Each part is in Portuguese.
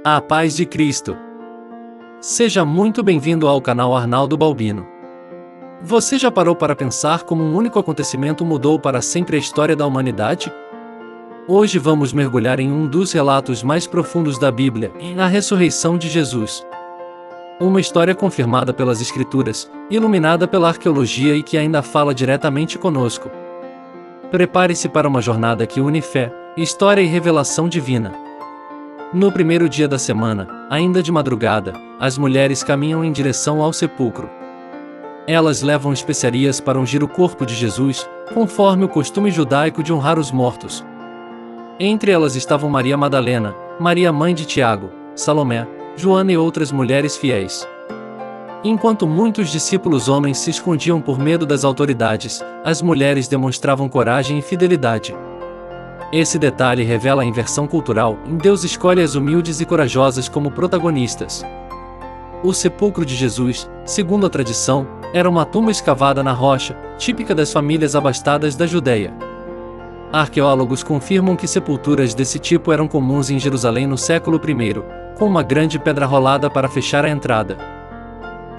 A paz de Cristo. Seja muito bem-vindo ao canal Arnaldo Balbino. Você já parou para pensar como um único acontecimento mudou para sempre a história da humanidade? Hoje vamos mergulhar em um dos relatos mais profundos da Bíblia, a ressurreição de Jesus. Uma história confirmada pelas Escrituras, iluminada pela arqueologia e que ainda fala diretamente conosco. Prepare-se para uma jornada que une fé, história e revelação divina. No primeiro dia da semana, ainda de madrugada, as mulheres caminham em direção ao sepulcro. Elas levam especiarias para ungir o corpo de Jesus, conforme o costume judaico de honrar os mortos. Entre elas estavam Maria Madalena, Maria mãe de Tiago, Salomé, Joana e outras mulheres fiéis. Enquanto muitos discípulos homens se escondiam por medo das autoridades, as mulheres demonstravam coragem e fidelidade. Esse detalhe revela a inversão cultural, em Deus escolhe as humildes e corajosas como protagonistas. O sepulcro de Jesus, segundo a tradição, era uma tumba escavada na rocha, típica das famílias abastadas da Judeia. Arqueólogos confirmam que sepulturas desse tipo eram comuns em Jerusalém no século I, com uma grande pedra rolada para fechar a entrada.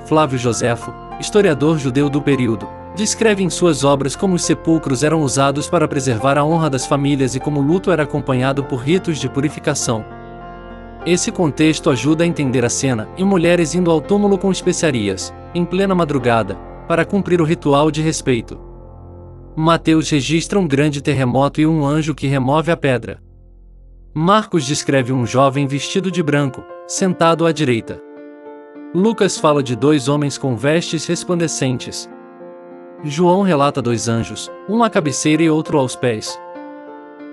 Flávio Joséfo, historiador judeu do período, descreve em suas obras como os sepulcros eram usados para preservar a honra das famílias e como o luto era acompanhado por ritos de purificação. Esse contexto ajuda a entender a cena, e mulheres indo ao túmulo com especiarias, em plena madrugada, para cumprir o ritual de respeito. Mateus registra um grande terremoto e um anjo que remove a pedra. Marcos descreve um jovem vestido de branco, sentado à direita. Lucas fala de dois homens com vestes resplandecentes. João relata dois anjos, um à cabeceira e outro aos pés.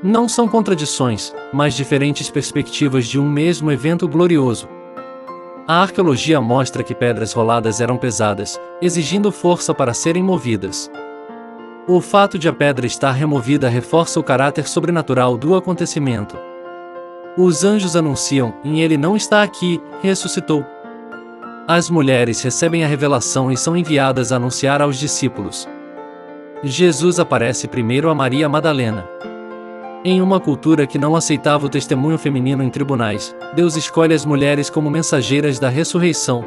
Não são contradições, mas diferentes perspectivas de um mesmo evento glorioso. A arqueologia mostra que pedras roladas eram pesadas, exigindo força para serem movidas. O fato de a pedra estar removida reforça o caráter sobrenatural do acontecimento. Os anjos anunciam, ele não está aqui, ressuscitou. As mulheres recebem a revelação e são enviadas a anunciar aos discípulos. Jesus aparece primeiro a Maria Madalena. Em uma cultura que não aceitava o testemunho feminino em tribunais, Deus escolhe as mulheres como mensageiras da ressurreição.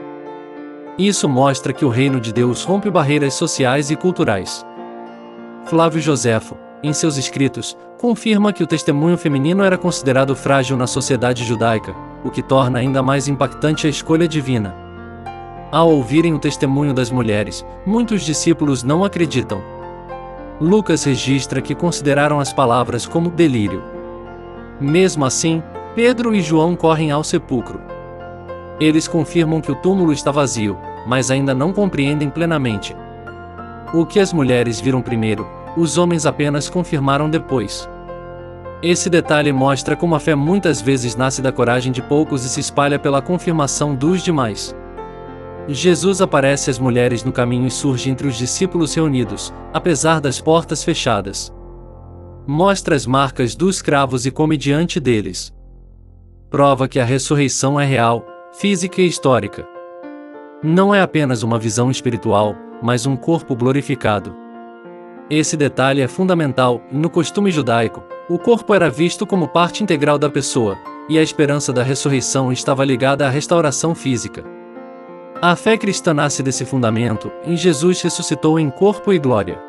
Isso mostra que o reino de Deus rompe barreiras sociais e culturais. Flávio Joséfo, em seus escritos, confirma que o testemunho feminino era considerado frágil na sociedade judaica, o que torna ainda mais impactante a escolha divina. Ao ouvirem o testemunho das mulheres, muitos discípulos não acreditam. Lucas registra que consideraram as palavras como delírio. Mesmo assim, Pedro e João correm ao sepulcro. Eles confirmam que o túmulo está vazio, mas ainda não compreendem plenamente. O que as mulheres viram primeiro, os homens apenas confirmaram depois. Esse detalhe mostra como a fé muitas vezes nasce da coragem de poucos e se espalha pela confirmação dos demais. Jesus aparece às mulheres no caminho e surge entre os discípulos reunidos, apesar das portas fechadas. Mostra as marcas dos cravos e come diante deles. Prova que a ressurreição é real, física e histórica. Não é apenas uma visão espiritual, mas um corpo glorificado. Esse detalhe é fundamental. No costume judaico, o corpo era visto como parte integral da pessoa, e a esperança da ressurreição estava ligada à restauração física. A fé cristã nasce desse fundamento, e Jesus ressuscitou em corpo e glória.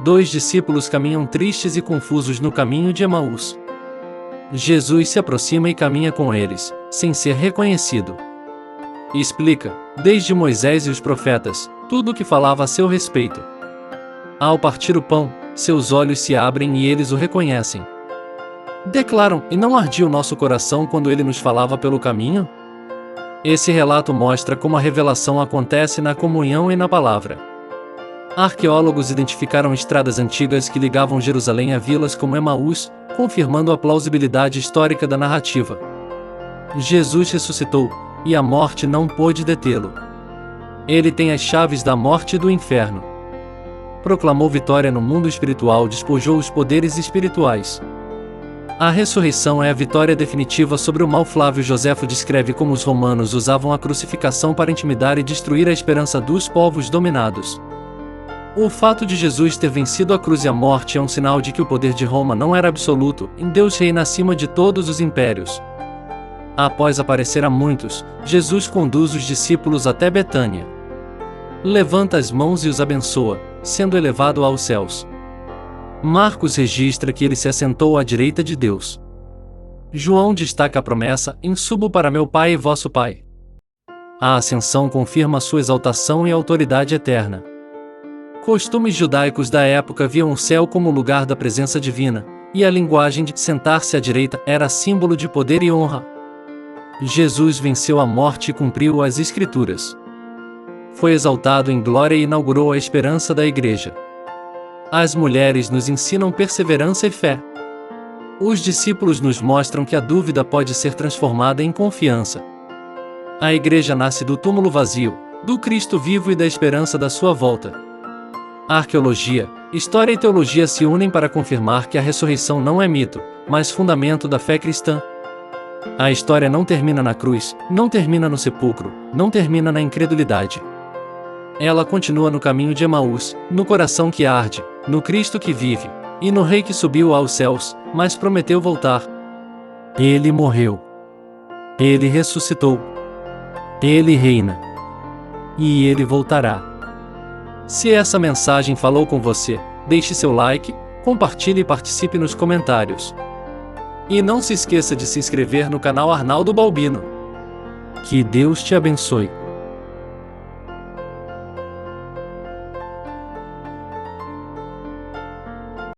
Dois discípulos caminham tristes e confusos no caminho de Emaús. Jesus se aproxima e caminha com eles, sem ser reconhecido. E explica, desde Moisés e os profetas, tudo o que falava a seu respeito. Ao partir o pão, seus olhos se abrem e eles o reconhecem. Declaram, e não ardia o nosso coração quando ele nos falava pelo caminho? Esse relato mostra como a revelação acontece na comunhão e na palavra. Arqueólogos identificaram estradas antigas que ligavam Jerusalém a vilas como Emaús, confirmando a plausibilidade histórica da narrativa. Jesus ressuscitou, e a morte não pôde detê-lo. Ele tem as chaves da morte e do inferno. Proclamou vitória no mundo espiritual, despojou os poderes espirituais. A ressurreição é a vitória definitiva sobre o mal. Flávio Joséfo descreve como os romanos usavam a crucificação para intimidar e destruir a esperança dos povos dominados. O fato de Jesus ter vencido a cruz e a morte é um sinal de que o poder de Roma não era absoluto, e Deus reina acima de todos os impérios. Após aparecer a muitos, Jesus conduz os discípulos até Betânia. Levanta as mãos e os abençoa, sendo elevado aos céus. Marcos registra que ele se assentou à direita de Deus. João destaca a promessa: "Em subo para meu Pai e vosso Pai." A ascensão confirma sua exaltação e autoridade eterna. Costumes judaicos da época viam o céu como lugar da presença divina, e a linguagem de sentar-se à direita era símbolo de poder e honra. Jesus venceu a morte e cumpriu as Escrituras. Foi exaltado em glória e inaugurou a esperança da Igreja. As mulheres nos ensinam perseverança e fé. Os discípulos nos mostram que a dúvida pode ser transformada em confiança. A Igreja nasce do túmulo vazio, do Cristo vivo e da esperança da sua volta. A arqueologia, história e teologia se unem para confirmar que a ressurreição não é mito, mas fundamento da fé cristã. A história não termina na cruz, não termina no sepulcro, não termina na incredulidade. Ela continua no caminho de Emaús, no coração que arde, no Cristo que vive, e no Rei que subiu aos céus, mas prometeu voltar. Ele morreu. Ele ressuscitou. Ele reina. E ele voltará. Se essa mensagem falou com você, deixe seu like, compartilhe e participe nos comentários. E não se esqueça de se inscrever no canal Arnaldo Balbino. Que Deus te abençoe.